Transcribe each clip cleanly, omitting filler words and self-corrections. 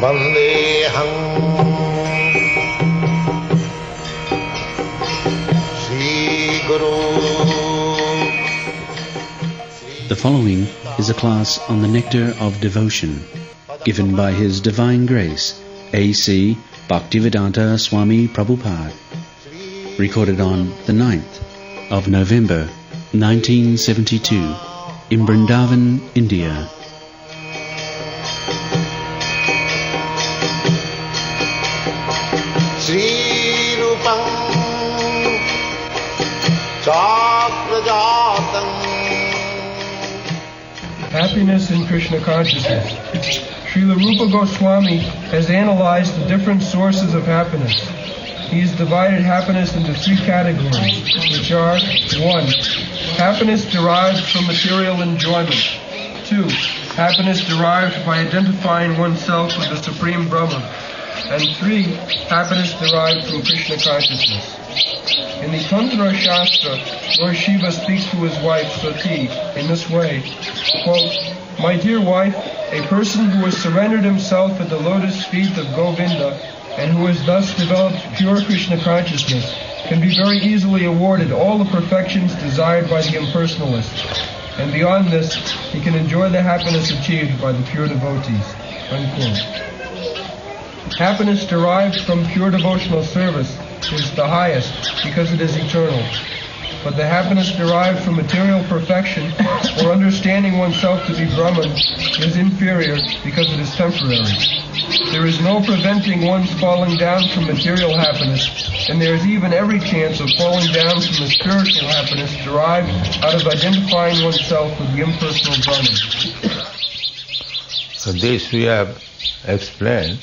Vandeham Sri Guru. The following is a class on the Nectar of Devotion, given by His Divine Grace, A.C. Bhaktivedanta Swami Prabhupada, recorded on the 9th of November 1972 in Vrindavan, India. Sri Rupam Chakrajatam. Happiness in Krishna consciousness. Srila Rupa Goswami has analyzed the different sources of happiness. He has divided happiness into three categories, which are 1. Happiness derived from material enjoyment. 2. Happiness derived by identifying oneself with the Supreme Brahman. And 3. Happiness derived from Krishna consciousness. In the Tantra Shastra, Lord Shiva speaks to his wife Sati in this way, quote, "My dear wife, a person who has surrendered himself at the lotus feet of Govinda and who has thus developed pure Krishna consciousness can be very easily awarded all the perfections desired by the impersonalist. And beyond this, he can enjoy the happiness achieved by the pure devotees." Unquote. Happiness derived from pure devotional service is the highest because it is eternal. But the happiness derived from material perfection or understanding oneself to be Brahman is inferior because it is temporary. There is no preventing one's falling down from material happiness, and there is even every chance of falling down from the spiritual happiness derived out of identifying oneself with the impersonal Brahman. So this we have explained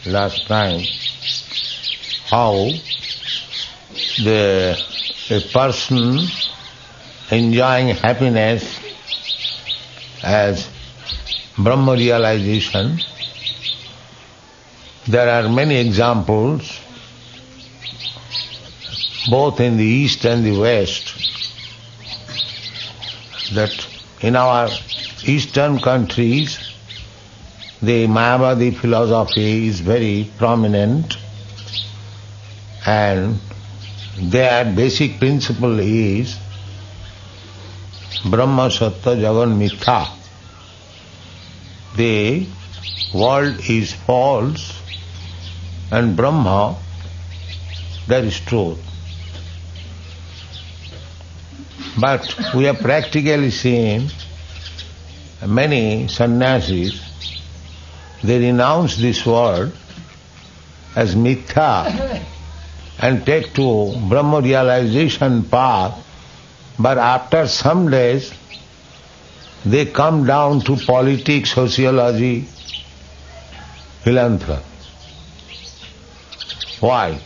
last time, how a person enjoying happiness as Brahma realization. There are many examples, both in the East and the West, that in our Eastern countries, the Mayavadi philosophy is very prominent, and their basic principle is Brahma Sattva Jagan Mithya. The world is false and Brahma, that is truth. But we have practically seen many sannyasis, they renounce this world as mithya and take to Brahma realization path, but after some days they come down to politics, sociology, philanthropy. Why?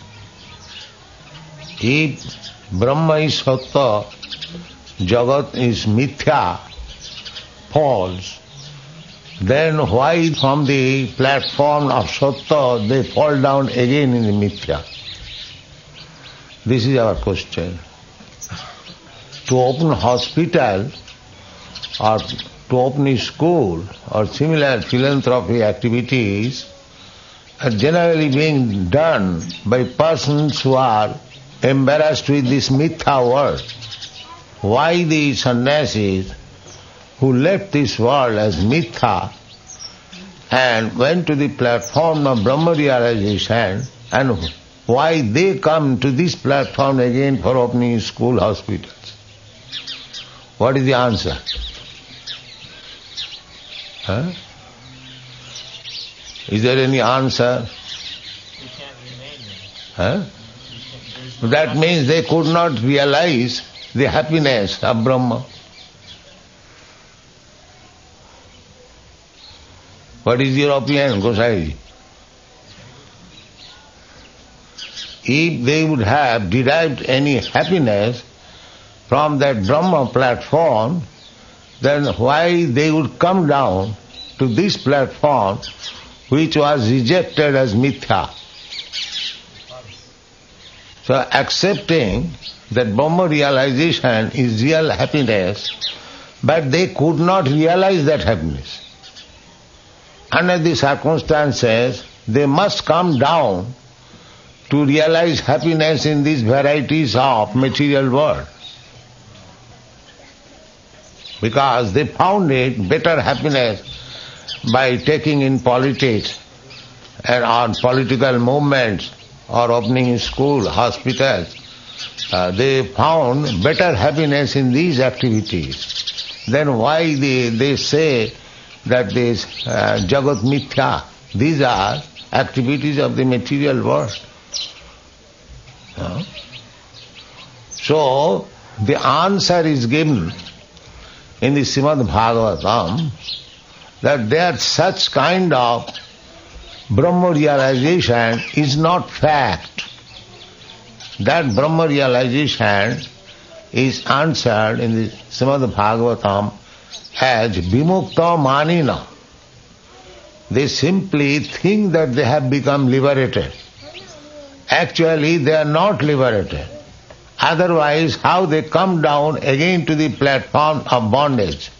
If Brahma is Sattva, Jagat is mithya, false, then why from the platform of Sattva they fall down again in the mithya? This is our question. To open a hospital or to open a school or similar philanthropy activities are generally being done by persons who are embarrassed with this mithya world. Why the sannyasis who left this world as mithya and went to the platform of Brahma realization, and why they come to this platform again for opening school, hospitals? What is the answer? Huh? Is there any answer? We can't remain Huh? there. That means they could not realize the happiness of Brahma. What is your opinion, Gosai? If they would have derived any happiness from that Brahma platform, then why they would come down to this platform which was rejected as mithya? So accepting that Brahma realization is real happiness, but they could not realize that happiness. under the circumstances, they must come down to realize happiness in these varieties of material world. Because they found it better happiness by taking in politics and on political movements or opening school, hospitals. They found better happiness in these activities. Then why they say that this Jagat Mithya, these are activities of the material world. So, the answer is given in the Srimad Bhagavatam that there such kind of Brahma realization is not fact. That Brahma realization is answered in the Srimad Bhagavatam as Vimukta Manina. They simply think that they have become liberated. Actually, they are not liberated. Otherwise, how they come down again to the platform of bondage?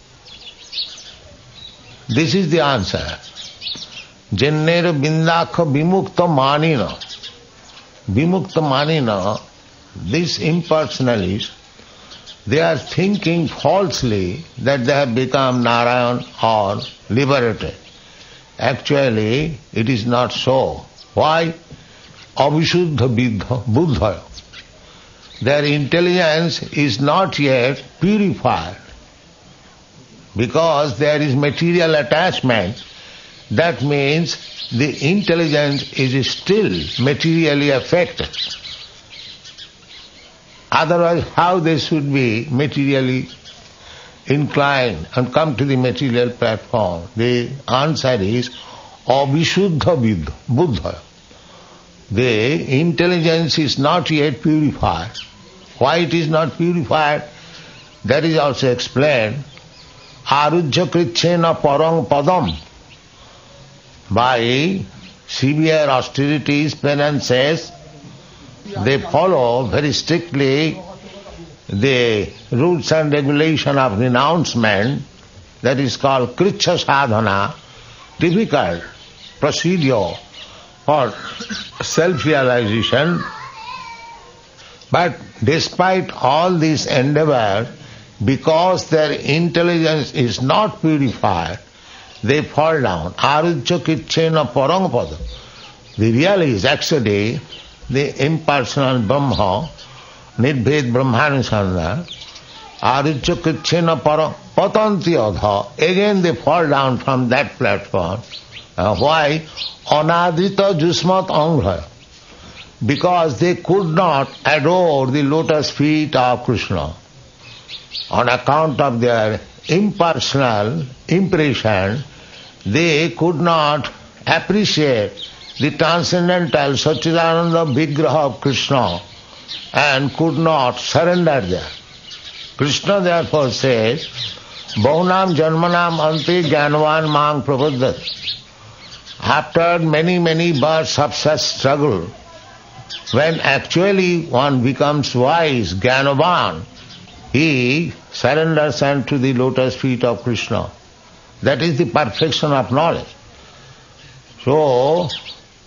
This is the answer. Jennera bindakha vimukta manina. Vimukta manina, these impersonalists, they are thinking falsely that they have become Narayan or liberated. Actually, it is not so. Why? Avisuddha buddha. Their intelligence is not yet purified. Because there is material attachment, that means the intelligence is still materially affected. Otherwise, how they should be materially inclined and come to the material platform? The answer is Avisuddha buddha. The intelligence is not yet purified. Why it is not purified? That is also explained. Arujya krichena parang padam. By severe austerities, penances, they follow very strictly the rules and regulation of renouncement. That is called kricha sadhana, difficult procedure for self-realization. But despite all this endeavor, because their intelligence is not purified, they fall down. Arujya kichena paramapada. The real is actually the impersonal Brahma, Nidbhed Brahmanusanda. Arujya kichena patanti adha. Again they fall down from that platform. Why? Anadita jusmat angra. Because they could not adore the lotus feet of Krishna. On account of their impersonal impression, they could not appreciate the transcendental Satchidananda Vigraha of Krishna and could not surrender there. Krishna therefore says, Bahunam janmanam ante jnanavan mang prabodhat. After many births of such struggle, when actually one becomes wise, Jnanavan, he surrenders unto the lotus feet of Krishna. That is the perfection of knowledge. So,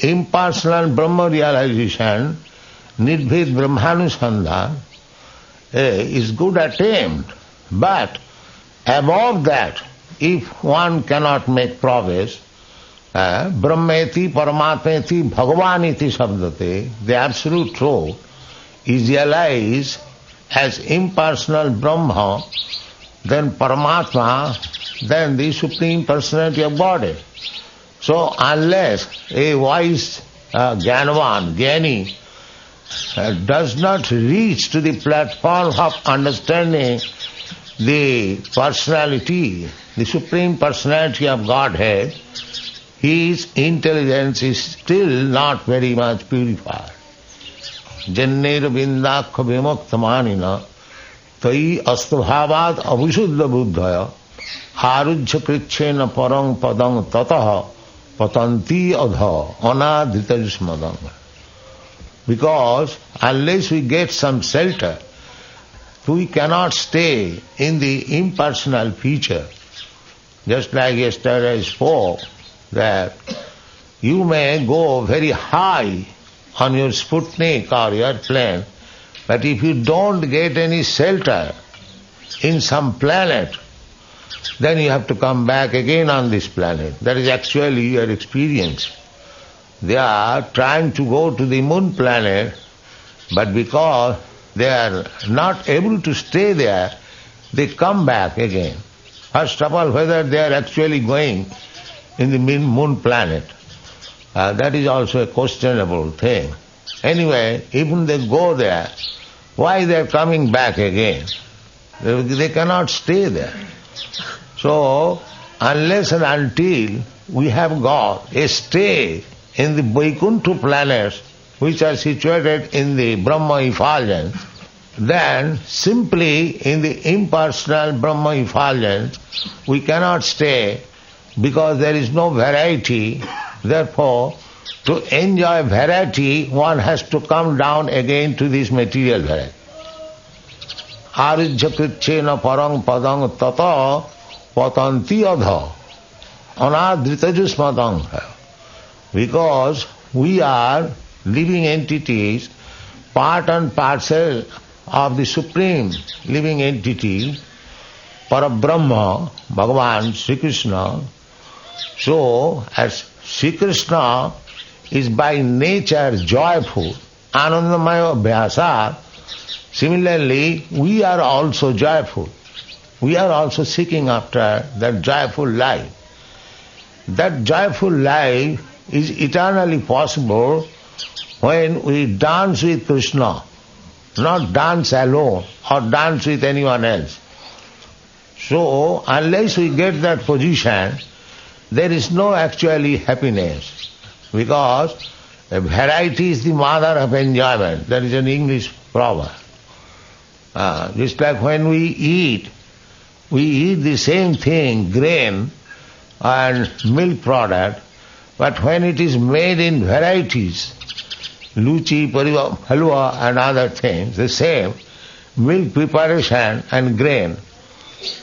impersonal Brahma realization, Nidbhed Brahmanusandhan, is good attempt. But above that, if one cannot make progress, Brahmeti, Paramatmeti, Bhagavaniti Sabdate, the absolute truth is realized as impersonal Brahma, then Paramatma, then the Supreme Personality of Godhead. So unless a wise Jnanavan, Jnani, does not reach to the platform of understanding the personality, the Supreme Personality of Godhead, his intelligence is still not very much purified. Jannera bindakha vimuktamanina tai astubhavad avisuddha buddhaya arujya krichena parang padang tataha patanti adha anadhita jusmadam. Because unless we get some shelter, we cannot stay in the impersonal feature. Just like yesterday I spoke, that you may go very high on your Sputnik or your plane, but if you don't get any shelter in some planet, then you have to come back again on this planet. That is actually your experience. They are trying to go to the moon planet, but because they are not able to stay there, they come back again. First of all, whether they are actually going in the moon planet, that is also a questionable thing. Anyway, even they go there, why they are coming back again? They cannot stay there. So, unless and until we have got a stay in the Vaikuntha planets, which are situated in the Brahma effulgence, then simply in the impersonal Brahma effulgence we cannot stay because there is no variety. Therefore, to enjoy variety, one has to come down again to this material variety. Arujjakritchena parang padang tata patanti adha anadritajusmadang. Because we are living entities, part and parcel of the Supreme living entity, Parabrahma, Bhagavan, Sri Krishna. So, as Sri Krishna is by nature joyful, Anandamaya Abhyasa, similarly, we are also joyful. We are also seeking after that joyful life. That joyful life is eternally possible when we dance with Krishna, not dance alone or dance with anyone else. So, unless we get that position, there is no actually happiness, because variety is the mother of enjoyment. That is an English proverb. Just like when we eat the same thing, grain and milk product, but when it is made in varieties, luchi, pariva, halwa and other things, the same milk preparation and grain,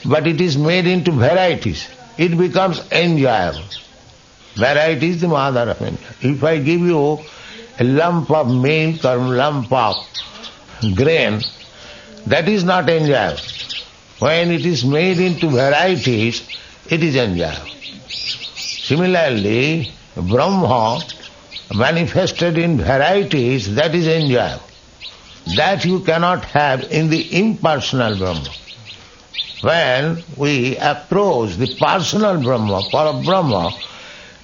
but it is made into varieties, it becomes enjoyable. Variety is the mother of enjoyment. If I give you a lump of milk or lump of grain, that is not enjoyable. When it is made into varieties, it is enjoyable. Similarly, Brahma manifested in varieties, that is enjoyable. That you cannot have in the impersonal Brahma. When we approach the personal Brahma, Parabrahma,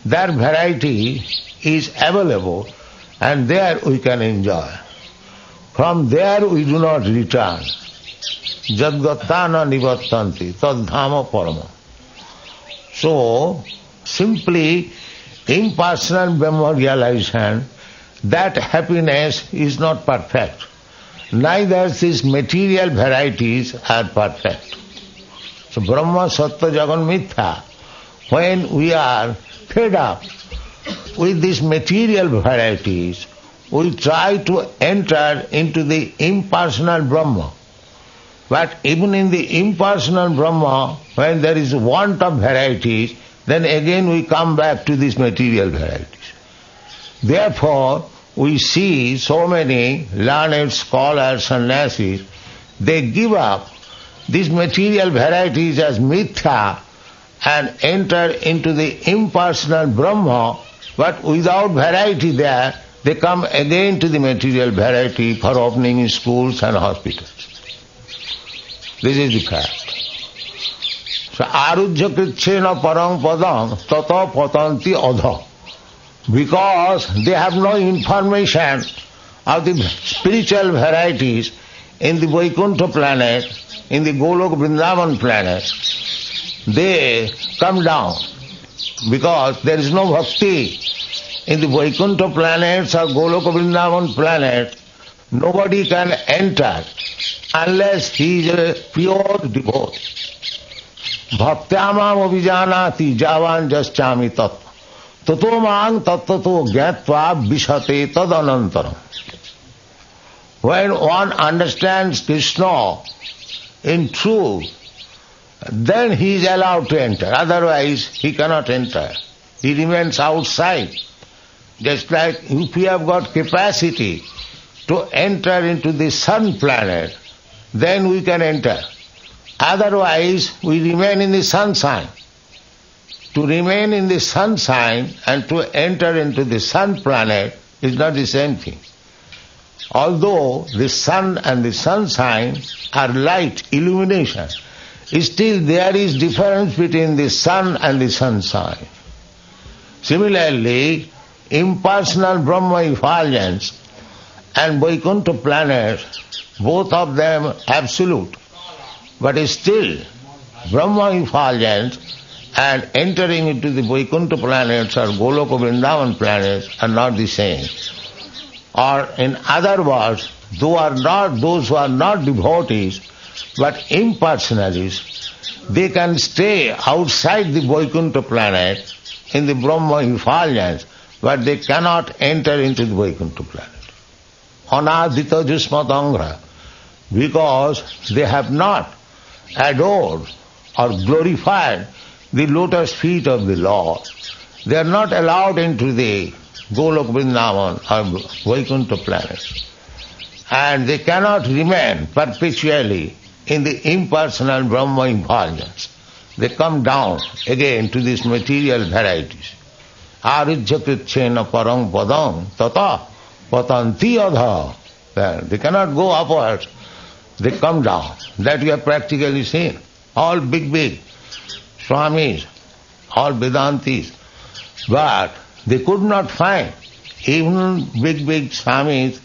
that variety is available and there we can enjoy. From there we do not return. Jadgatana nivattanti tadhama parama. So, simply impersonal Brahma realization, that happiness is not perfect. Neither these material varieties are perfect. So Brahma, Sattva, Jagan, Mithya, when we are fed up with these material varieties, we try to enter into the impersonal Brahma. But even in the impersonal Brahma, when there is want of varieties, then again we come back to these material varieties. Therefore, we see so many learned scholars, sannyasis, they give up these material varieties as mithya and enter into the impersonal Brahma, but without variety there, they come again to the material variety for opening schools and hospitals. This is the fact. So, arujya kritchena parang padam tata patanti adha. Because they have no information of the spiritual varieties in the Vaikuntha planet, in the Golok Vrindavan planet, they come down. Because there is no bhakti in the Vaikuntha planets or Golok Vrindavan planet, nobody can enter unless he is a pure devotee. Bhaktyamam abhijanati javan jaschami tattva. Tato mang tattato gyatva vishate tadanantaram. When one understands Krishna in truth, then he is allowed to enter. Otherwise, he cannot enter. he remains outside. Just like if we have got capacity to enter into the sun planet, then we can enter. Otherwise, we remain in the sunshine. To remain in the sunshine and to enter into the sun planet is not the same thing. Although the sun and the sunshine are light, illumination, still there is difference between the sun and the sunshine. Similarly, impersonal Brahma effulgence and Vaikuntha planet, both of them absolute, but still Brahma effulgence and entering into the Vaikuntha planets or Goloka Vrindavan planets are not the same. Or in other words, those who are not devotees but impersonalists, they can stay outside the Vaikuntha planet in the Brahma effulgence, but they cannot enter into the Vaikuntha planet. Anadita Jusmatangra, because they have not adored or glorified the lotus feet of the Lord. They are not allowed into the Golok Vrindavan or Vaikuntha planet. And they cannot remain perpetually in the impersonal Brahma effulgence. They come down again to these material varieties. Arujjakritchena parang padang tata patanti adha. They cannot go upwards. They come down. That we have practically seen. All big Swamis, all Vedantis. But they could not find. Even big Swamis,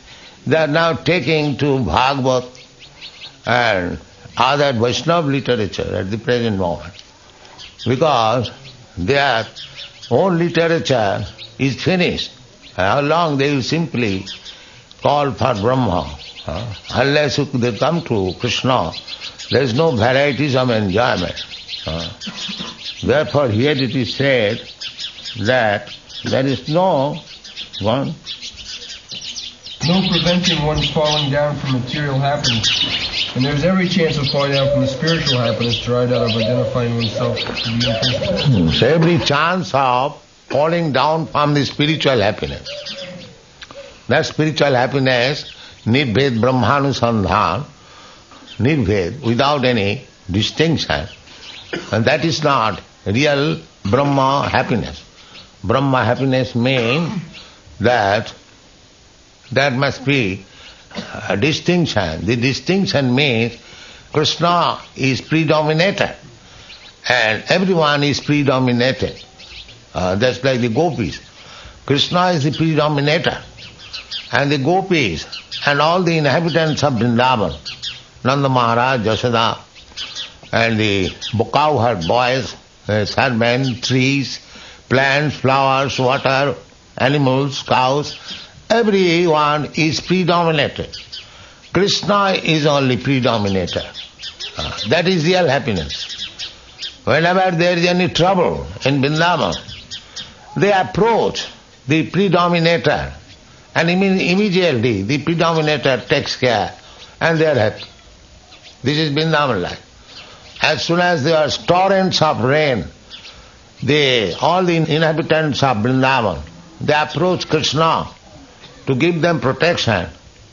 they are now taking to Bhagavad and other Vaishnava literature at the present moment. Because their own literature is finished. How long they will simply call for Brahma. Unless they come to Krishna, there is no varieties of enjoyment. Therefore here it is said that there is no one. No preventing one's falling down from material happiness. And there's every chance of falling down from the spiritual happiness derived out of identifying oneself to the impersonal. So every chance of falling down from the spiritual happiness. That spiritual happiness, nirbhed brahmanusandhan, nirbhed, without any distinction. And that is not real Brahma happiness. Brahma happiness means that there must be a distinction. The distinction means Krishna is predominated and everyone is predominated. That's like the gopis. Krishna is the predominator and the gopis and all the inhabitants of Vrindavan, Nanda Maharaj, Yashoda, and the cowherd boys, servants, trees, plants, flowers, water, animals, cows, everyone is predominated. Krishna is only predominator. That is real happiness. Whenever there is any trouble in Vrindavan, they approach the predominator and immediately the predominator takes care and they are happy. This is Vrindavan life. As soon as there are torrents of rain, all the inhabitants of Vrindavan, they approach Krishna to give them protection,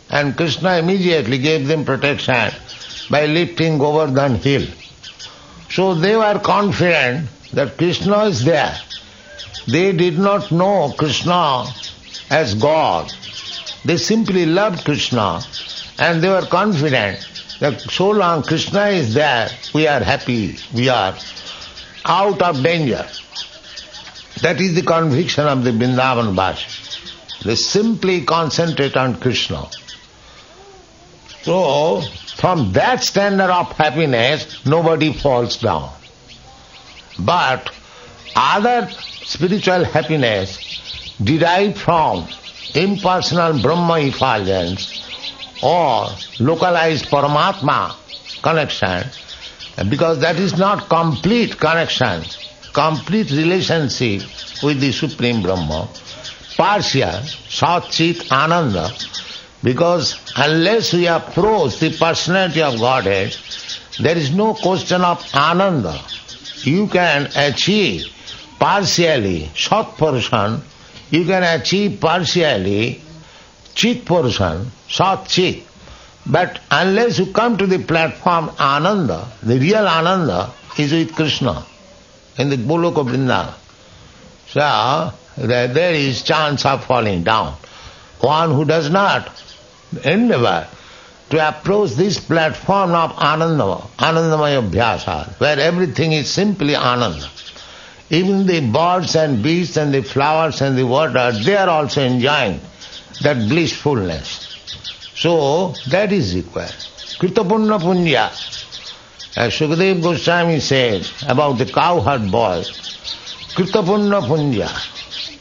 and Krishna immediately gave them protection by lifting Govardhan hill. So they were confident that Krishna is there. They did not know Krishna as God. They simply loved Krishna and they were confident that so long Krishna is there, we are happy, we are out of danger. That is the conviction of the Vrindavan Vasi. They simply concentrate on Krishna. So, from that standard of happiness, nobody falls down. But other spiritual happiness derived from impersonal Brahma effulgence or localized Paramatma connection, because that is not complete connection, complete relationship with the Supreme Brahma, partial, Sat-Chit Ananda, because unless we approach the personality of Godhead, there is no question of Ananda. You can achieve partially Sat portion, you can achieve partially Chit portion, Sat Chit. But unless you come to the platform Ananda, the real Ananda is with Krishna in the Goloka Vrindavan. So there is chance of falling down. One who does not endeavor to approach this platform of Anandamaya Abhyasa, where everything is simply Ananda. Even the birds and beasts and the flowers and the water, they are also enjoying that blissfulness. So that is required. Kritapunna Punya. As Sukadeva Goswami said about the cowherd boy, Kritapunna Punya.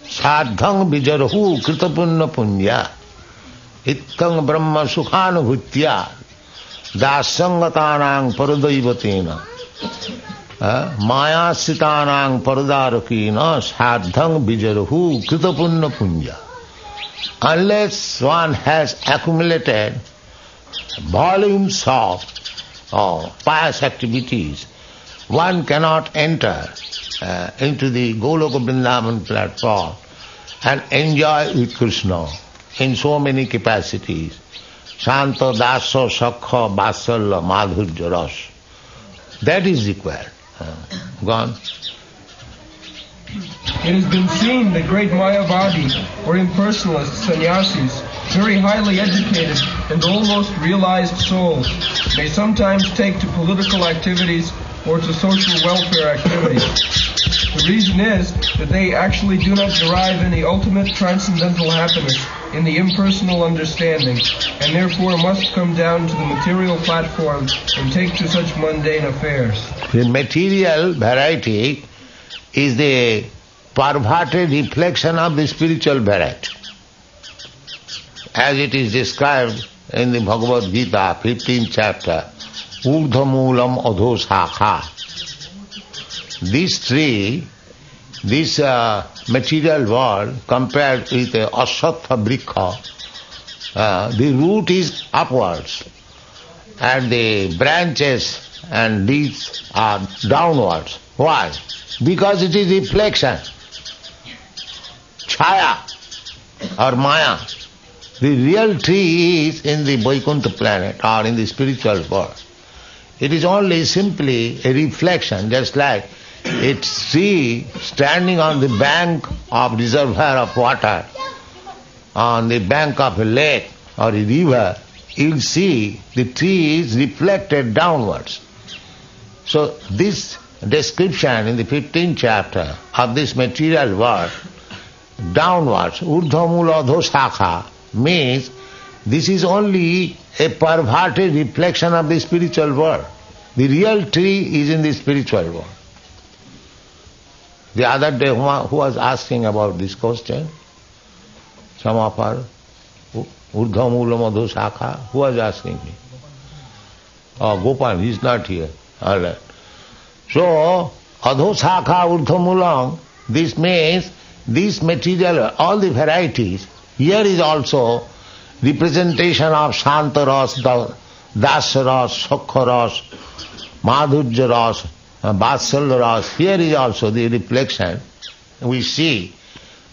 Sadhang Vijarahu Kritapunna Punya. Ittang Brahma Sukhanubhutya. Dasangatanang Paradaivatena. Maya Sitanang Paradarakina. Sadhang Vijarahu Kritapunna Punya. Unless one has accumulated volumes of pious activities, one cannot enter into the Goloka Vrindavan platform and enjoy with Krishna in so many capacities. Shanta, Dasa, Sakha, Vatsalya, Madhurya, Ras. That is required. Gone. It has been seen that great Mayavadi or impersonalist sannyasis, very highly educated and almost realized souls, may sometimes take to political activities or to social welfare activities. The reason is that they actually do not derive any ultimate transcendental happiness in the impersonal understanding, and therefore must come down to the material platform and take to such mundane affairs. The material variety is the perverted reflection of the spiritual variety. As it is described in the Bhagavad Gita, 15th chapter, Urdhamulam Adhosakha. This tree, this material world, compared with a Asatha Brikha, the root is upwards and the branches and leaves are downwards. Why? Because it is reflection, chaya or maya. The real tree is in the Vaikuntha planet or in the spiritual world. It is only simply a reflection, just like a tree standing on the bank of reservoir of water, on the bank of a lake or a river, you'll see the tree is reflected downwards. So this description in the 15th chapter of this material world, downwards, urdhamula adhosakha, means this is only a perverted reflection of the spiritual world. The real tree is in the spiritual world. The other day, who was asking about this question? Some of our urdhamula adhosakha, who was asking me? Oh, Gopal, he is not here. All right. So, adhosakha urdhamulam, this means this material, all the varieties, here is also representation of Shanta Ras, Dasa Ras, Sakha Ras, Madhurya Ras, Vatsalya Ras. Here is also the reflection. We see,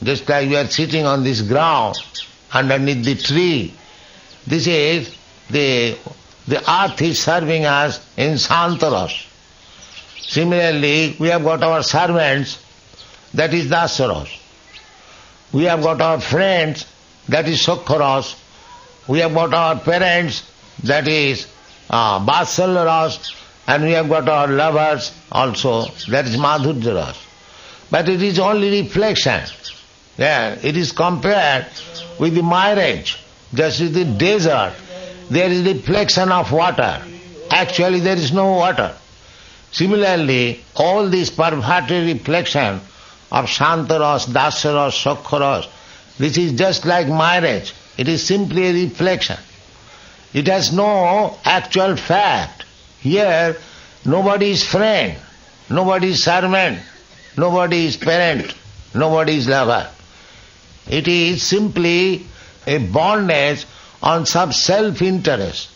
just like we are sitting on this ground, underneath the tree. This is, the earth is serving us in Shanta Ras. Similarly, we have got our servants, that is Dasa Ras. We have got our friends, that is Sakha Ras. We have got our parents, that is Vatsalya Ras. And we have got our lovers also, that is Madhurya Ras. But it is only reflection. Yeah, it is compared with the mirage, just with the desert. There is reflection of water. Actually there is no water. Similarly, all this perverted reflection of Shantaras, Dasaras, Sakharas, this is just like mirage. It is simply a reflection. It has no actual fact. Here, nobody is friend, nobody is servant, nobody is parent, nobody is lover. It is simply a bondage on some self-interest.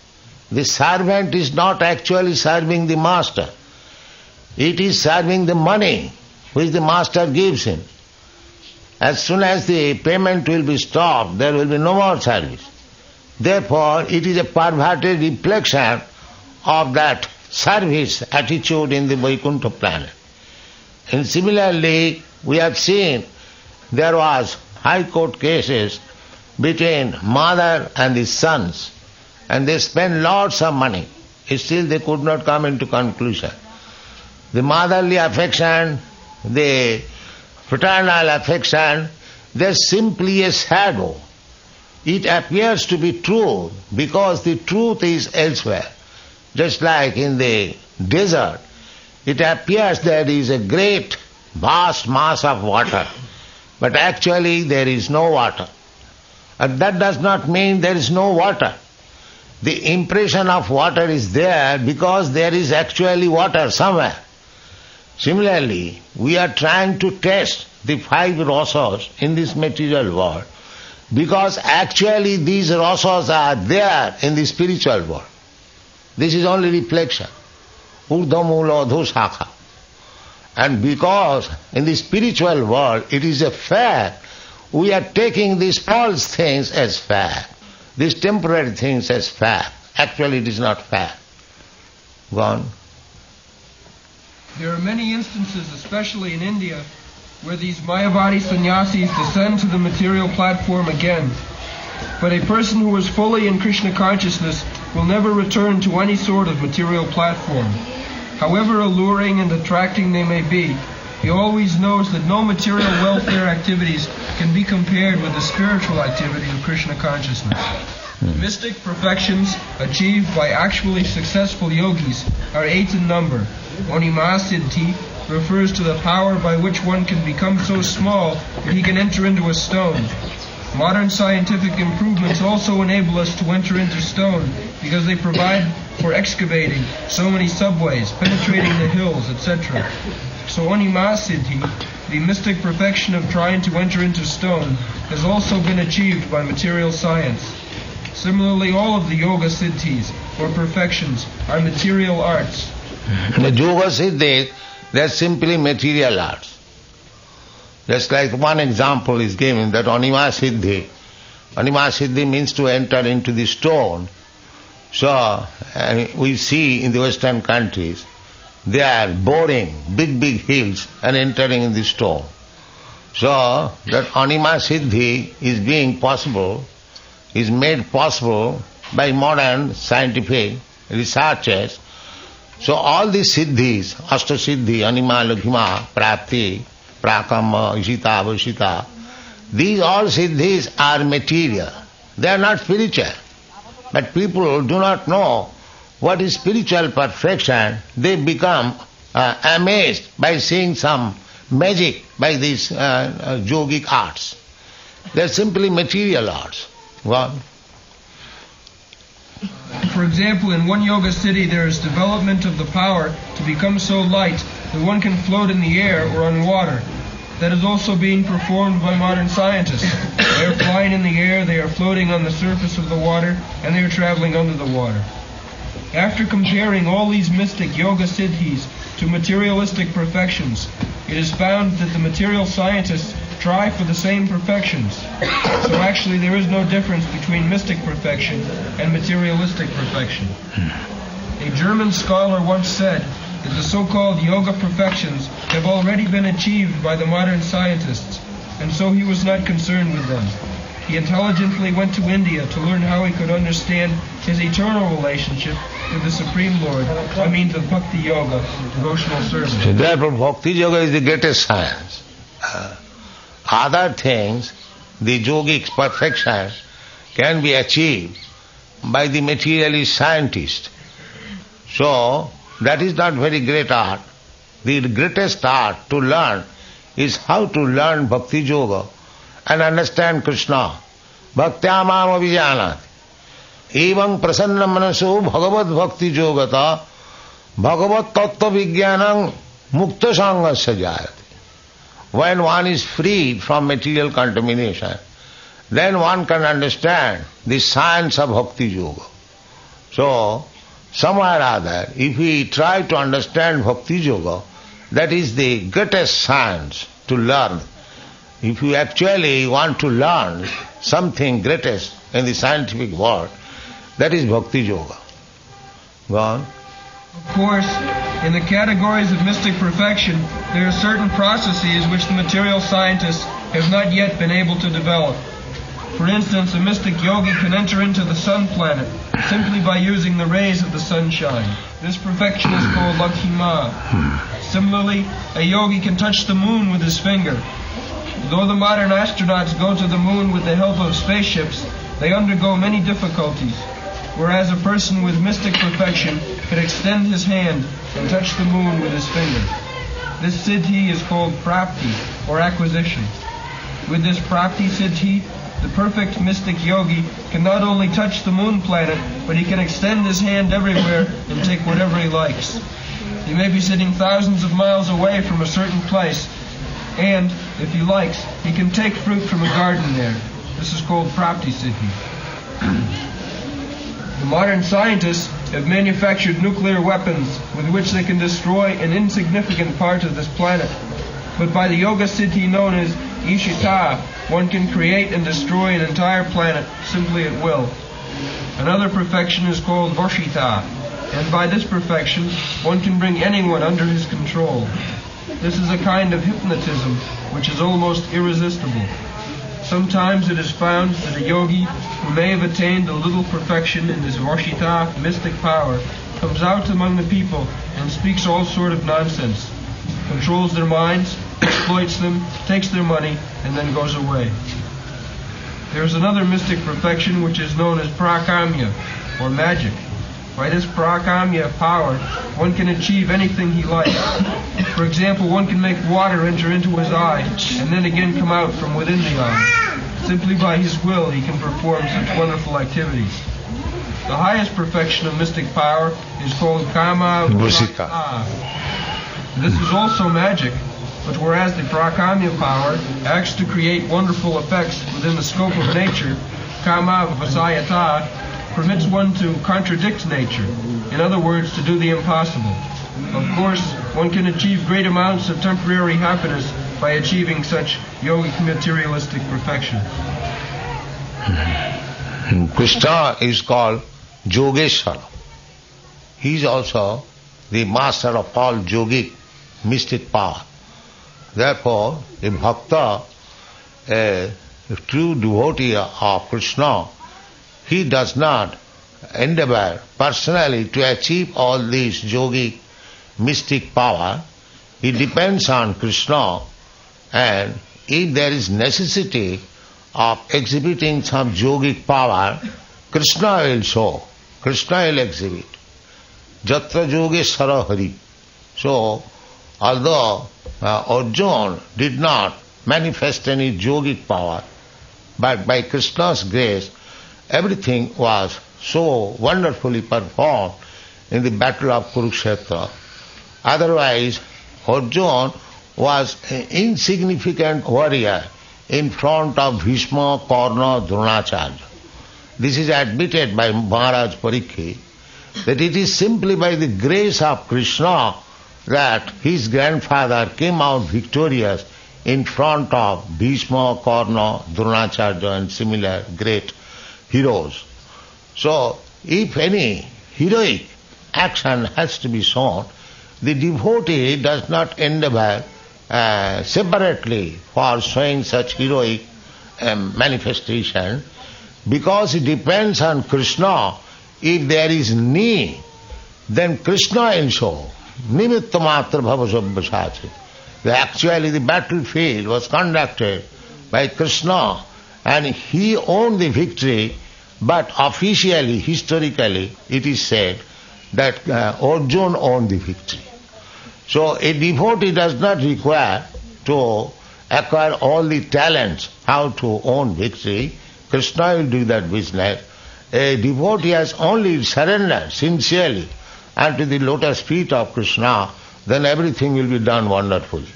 The servant is not actually serving the master. It is serving the money. which the master gives him. As soon as the payment will be stopped, there will be no more service. Therefore, it is a perverted reflection of that service attitude in the Vaikuntha planet. And similarly, we have seen there was high court cases between mother and his sons, and they spent lots of money. Still they could not come into conclusion. The motherly affection, the fraternal affection, they're simply a shadow. It appears to be true because the truth is elsewhere. Just like in the desert, it appears there is a great, vast mass of water, but actually there is no water. And that does not mean there is no water. The impression of water is there because there is actually water somewhere. Similarly, we are trying to test the 5 rasas in this material world because actually these rasas are there in the spiritual world. This is only reflection. Urdhamula adhoshakha. And because in the spiritual world it is a fact, we are taking these false things as fact, these temporary things as fact. Actually it is not fact. Go on. There are many instances, especially in India, where these Mayavadi sannyasis descend to the material platform again. But a person who is fully in Krishna consciousness will never return to any sort of material platform. However alluring and attracting they may be, he always knows that no material welfare activities can be compared with the spiritual activity of Krishna consciousness. Mystic perfections achieved by actually successful yogis are 8 in number. Onima Siddhi refers to the power by which one can become so small that he can enter into a stone. Modern scientific improvements also enable us to enter into stone because they provide for excavating so many subways, penetrating the hills, etc. So Onima Siddhi, the mystic perfection of trying to enter into stone, has also been achieved by material science. Similarly, all of the yoga siddhis, or perfections, are material arts. The yoga siddhis, they are simply material arts. Just like one example is given, that Anima Siddhi. Anima Siddhi means to enter into the stone. So, we see in the Western countries, they are boring big hills and entering in the stone. So, that Anima Siddhi is being possible, is made possible by modern scientific researches. So all these siddhis, Ashta Siddhi, Anima, Laghima, Prapti, Prakama, Ishita, Vashita, these all siddhis are material. They are not spiritual. But people do not know what is spiritual perfection. They become amazed by seeing some magic by these yogic arts. They are simply material arts. What? For example, in one yoga city there is development of the power to become so light that one can float in the air or on water. That is also being performed by modern scientists. They are flying in the air, they are floating on the surface of the water, and they are traveling under the water. After comparing all these mystic yoga siddhis to materialistic perfections, it is found that the material scientists try for the same perfections. So actually there is no difference between mystic perfection and materialistic perfection. A German scholar once said that the so-called yoga perfections have already been achieved by the modern scientists, and so he was not concerned with them. He intelligently went to India to learn how he could understand his eternal relationship with the Supreme Lord by means of Bhakti Yoga, devotional service. So therefore Bhakti Yoga is the greatest science. Other things, the yogic perfection, can be achieved by the materialist scientist. So, that is not very great art. The greatest art to learn is how to learn Bhakti Yoga and understand Krishna. Bhaktya mam avijanat. Evam prasanna manaso bhagavad bhakti yogata bhagavad tattva vijnanam mukta sangasya jayate. When one is freed from material contamination, then one can understand the science of Bhakti Yoga. So, somewhere or other, if we try to understand Bhakti Yoga That is the greatest science to learn. If you actually want to learn something greatest in the scientific world, that is Bhakti Yoga. Go on. Of course, in the categories of mystic perfection, there are certain processes which the material scientists have not yet been able to develop. For instance, a mystic yogi can enter into the sun planet simply by using the rays of the sunshine. This perfection is called Lakhima. Similarly, a yogi can touch the moon with his finger. Though the modern astronauts go to the moon with the help of spaceships, they undergo many difficulties, whereas a person with mystic perfection can extend his hand and touch the moon with his finger. This siddhi is called prapti, or acquisition. With this prapti siddhi, the perfect mystic yogi can not only touch the moon planet, but he can extend his hand everywhere and take whatever he likes. He may be sitting thousands of miles away from a certain place, and, if he likes, he can take fruit from a garden there. This is called prapti siddhi. The modern scientists have manufactured nuclear weapons with which they can destroy an insignificant part of this planet. But by the yoga siddhi known as Ishita, one can create and destroy an entire planet simply at will. Another perfection is called Vashita, and by this perfection, one can bring anyone under his control. This is a kind of hypnotism which is almost irresistible. Sometimes it is found that a yogi who may have attained a little perfection in his Vashita mystic power comes out among the people and speaks all sort of nonsense, controls their minds, exploits them, takes their money, and then goes away. There is another mystic perfection which is known as prakamya, or magic. By this prakamya power, one can achieve anything he likes. For example, one can make water enter into his eye and then again come out from within the eye. Simply by his will he can perform such wonderful activities. The highest perfection of mystic power is called kama vipaka. This is also magic, but whereas the prakamya power acts to create wonderful effects within the scope of nature, kama vasayata permits one to contradict nature, in other words, to do the impossible. Of course, one can achieve great amounts of temporary happiness by achieving such yogic materialistic perfection. Krishna is called Yogeshwara. He is also the master of all yogic mystic power. Therefore, a bhakta, a true devotee of Krishna, he does not endeavor personally to achieve all these yogic mystic power. He depends on Krishna, and if there is necessity of exhibiting some yogic power, Krishna will show, Krishna will exhibit. Jatra Yogeshwara Hari. So, although Arjuna did not manifest any yogic power, but by Krishna's grace, everything was so wonderfully performed in the battle of Kurukshetra. Otherwise, Arjuna was an insignificant warrior in front of Bhishma, Karna, Dronacharya. This is admitted by Maharaj Parikshit, that it is simply by the grace of Krishna that his grandfather came out victorious in front of Bhishma, Karna, Dronacharya and similar great heroes. So, if any heroic action has to be shown, the devotee does not endeavor separately for showing such heroic manifestation, because it depends on Krishna. If there is need, then Krishna will show. Nimitta matra bhavasabhasati. Actually the battlefield was conducted by Krishna and he owned the victory, but officially, historically, it is said that Arjuna owned the victory. So a devotee does not require to acquire all the talents how to own victory. Krishna will do that business. A devotee has only surrendered sincerely unto the lotus feet of Krishna, then everything will be done wonderfully.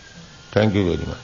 Thank you very much.